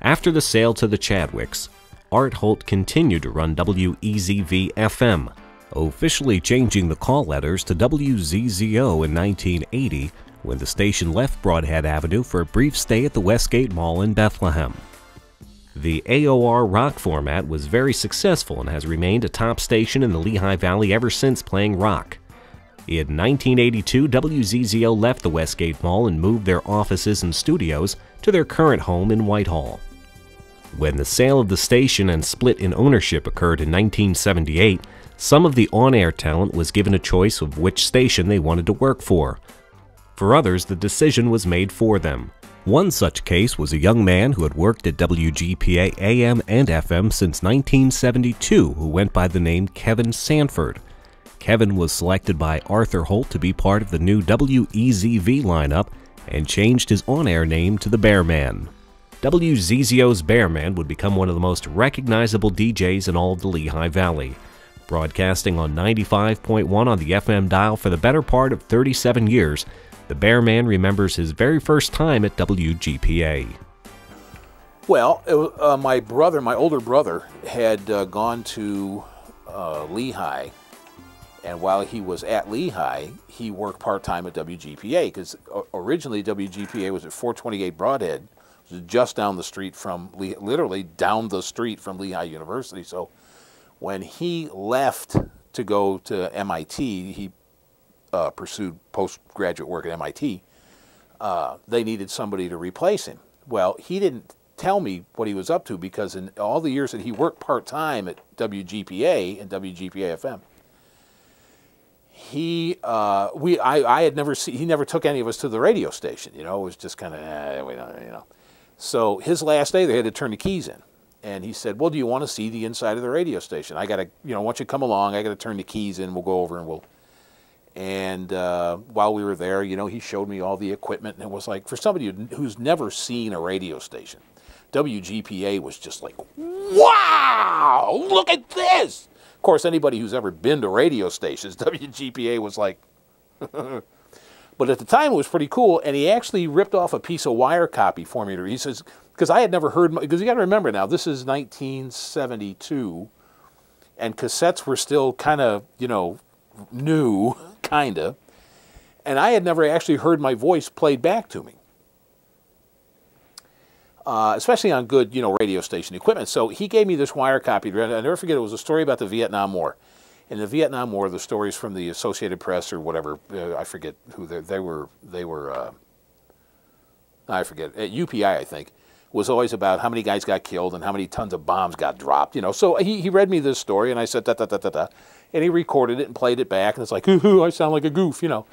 After the sale to the Chadwicks, Art Holt continued to run WEZV-FM, officially changing the call letters to WZZO in 1980 when the station left Broadhead Avenue for a brief stay at the Westgate Mall in Bethlehem. The AOR rock format was very successful and has remained a top station in the Lehigh Valley ever since playing rock. In 1982, WZZO left the Westgate Mall and moved their offices and studios to their current home in Whitehall. When the sale of the station and split in ownership occurred in 1978, some of the on-air talent was given a choice of which station they wanted to work for. For others, the decision was made for them. One such case was a young man who had worked at WGPA AM and FM since 1972 who went by the name Kevin Sanford. Kevin was selected by Arthur Holt to be part of the new WEZV lineup and changed his on-air name to the Bearman. WZZO's Bearman would become one of the most recognizable DJs in all of the Lehigh Valley. Broadcasting on 95.1 on the FM dial for the better part of 37 years, the Bearman remembers his very first time at WGPA. Well, my older brother, had gone to Lehigh, and while he was at Lehigh, he worked part-time at WGPA, because originally WGPA was at 428 Broadhead, which is just down the street from, literally down the street from Lehigh University. So when he left to go to MIT, he pursued postgraduate work at MIT, they needed somebody to replace him. Well, he didn't tell me what he was up to, because in all the years that he worked part-time at WGPA and WGPA-FM, he never took any of us to the radio station. You know, it was just kind of, we don't, you know. So his last day, they had to turn the keys in. And he said, well, do you want to see the inside of the radio station? I got to, you know, once you come along, I got to turn the keys in, we'll go over and we'll... And while we were there, you know, he showed me all the equipment, and it was like, for somebody who's never seen a radio station, WGPA was just like, wow, look at this. Of course, anybody who's ever been to radio stations, WGPA was like, but at the time it was pretty cool, and he actually ripped off a piece of wire copy for me. He says, because I had never heard, because you got to remember now, this is 1972, and cassettes were still kind of, you know, new, kind of, and I had never actually heard my voice played back to me, especially on good, you know, radio station equipment. So he gave me this wire copy. I'll never forget, it was a story about the Vietnam War. In the Vietnam War, the stories from the Associated Press or whatever, I forget who they were, I forget, at UPI, I think, was always about how many guys got killed and how many tons of bombs got dropped, you know. So he read me this story, and I said, da-da-da-da-da. And he recorded it and played it back, and it's like, ooh, I sound like a goof, you know.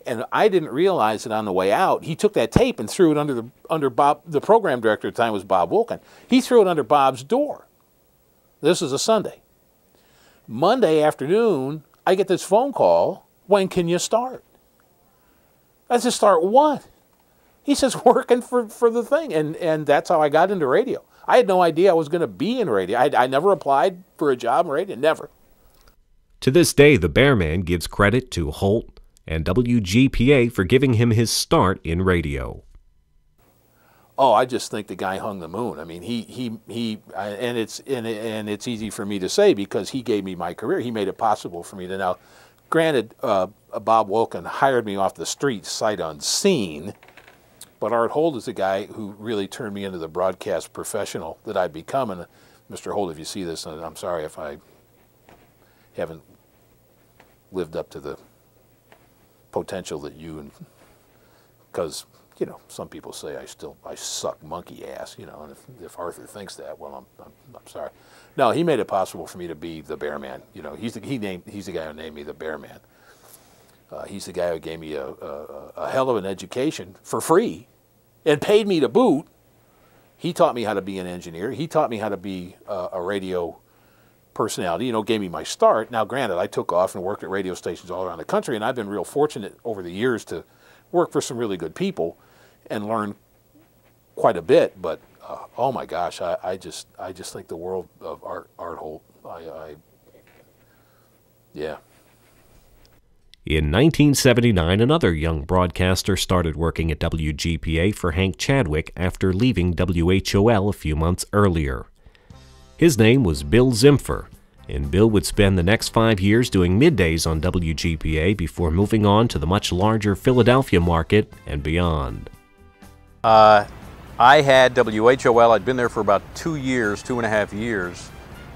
And I didn't realize that on the way out, he took that tape and threw it under Bob, the program director at the time was Bob Wilkin. He threw it under Bob's door. This is a Sunday. Monday afternoon, I get this phone call, when can you start? I said, start what? He says, working for the thing. And that's how I got into radio. I had no idea I was going to be in radio. I never applied for a job in radio, never. To this day, the Bearman gives credit to Holt and WGPA for giving him his start in radio. Oh, I just think the guy hung the moon. I mean, and it's easy for me to say because he gave me my career. He made it possible for me to now. Granted, Bob Wilkin hired me off the street, sight unseen, but Art Holt is the guy who really turned me into the broadcast professional that I've become. And Mr. Holt, if you see this, and I'm sorry if I haven't lived up to the potential that you, and because, you know, some people say I suck monkey ass, you know, and if Arthur thinks that, well, I'm sorry. No, he made it possible for me to be the Bearman. You know, he's the guy who named me the Bearman. He's the guy who gave me a hell of an education for free and paid me to boot. He taught me how to be an engineer. He taught me how to be a radio personality, you know, gave me my start. Now, granted, I took off and worked at radio stations all around the country, and I've been real fortunate over the years to work for some really good people and learn quite a bit. But oh my gosh, I just think the world of Art Holt. Yeah. In 1979, another young broadcaster started working at WGPA for Hank Chadwick after leaving WHOL a few months earlier. His name was Bill Zimpher, and Bill would spend the next 5 years doing middays on WGPA before moving on to the much larger Philadelphia market and beyond. I had WHOL, I'd been there for about 2 years, 2.5 years,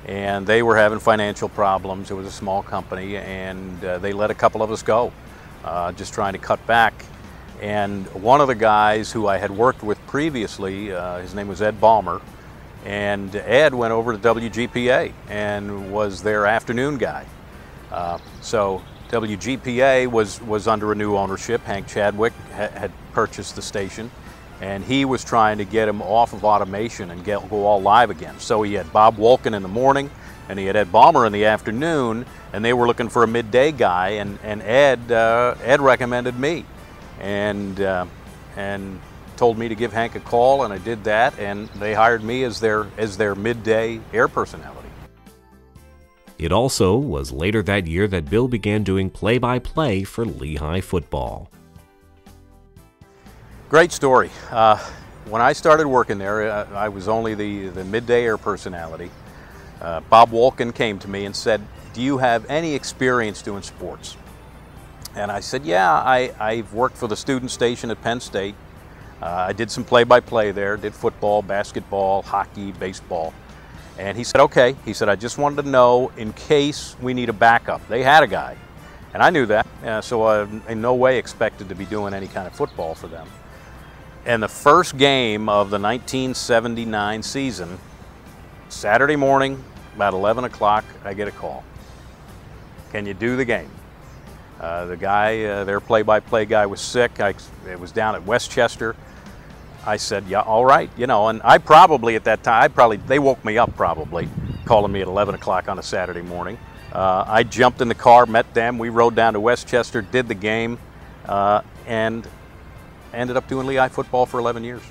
and they were having financial problems. It was a small company, and they let a couple of us go, just trying to cut back. And one of the guys who I had worked with previously, his name was Ed Ballmer, and Ed went over to WGPA and was their afternoon guy. So WGPA was under a new ownership. Hank Chadwick had purchased the station, and he was trying to get him off of automation and go all live again. So he had Bob Wolkin in the morning, and he had Ed Ballmer in the afternoon, and they were looking for a midday guy, and Ed recommended me, and told me to give Hank a call, and I did that, and they hired me as their midday air personality. It also was later that year that Bill began doing play-by-play for Lehigh football. Great story. When I started working there, I was only the midday air personality. Bob Wolkin came to me and said, "Do you have any experience doing sports?" And I said, "Yeah, I've worked for the student station at Penn State. I did some play-by-play there, did football, basketball, hockey, baseball." And he said, "Okay." He said, "I just wanted to know in case we need a backup." They had a guy, and I knew that, so I in no way expected to be doing any kind of football for them. And the first game of the 1979 season, Saturday morning, about 11 o'clock, I get a call. "Can you do the game?" The guy, their play-by-play guy, was sick. It was down at Westchester. I said, "Yeah, all right," and I probably at that time, they woke me up probably, calling me at 11 o'clock on a Saturday morning. I jumped in the car, met them, we rode down to Westchester, did the game, and ended up doing Lehigh football for 11 years.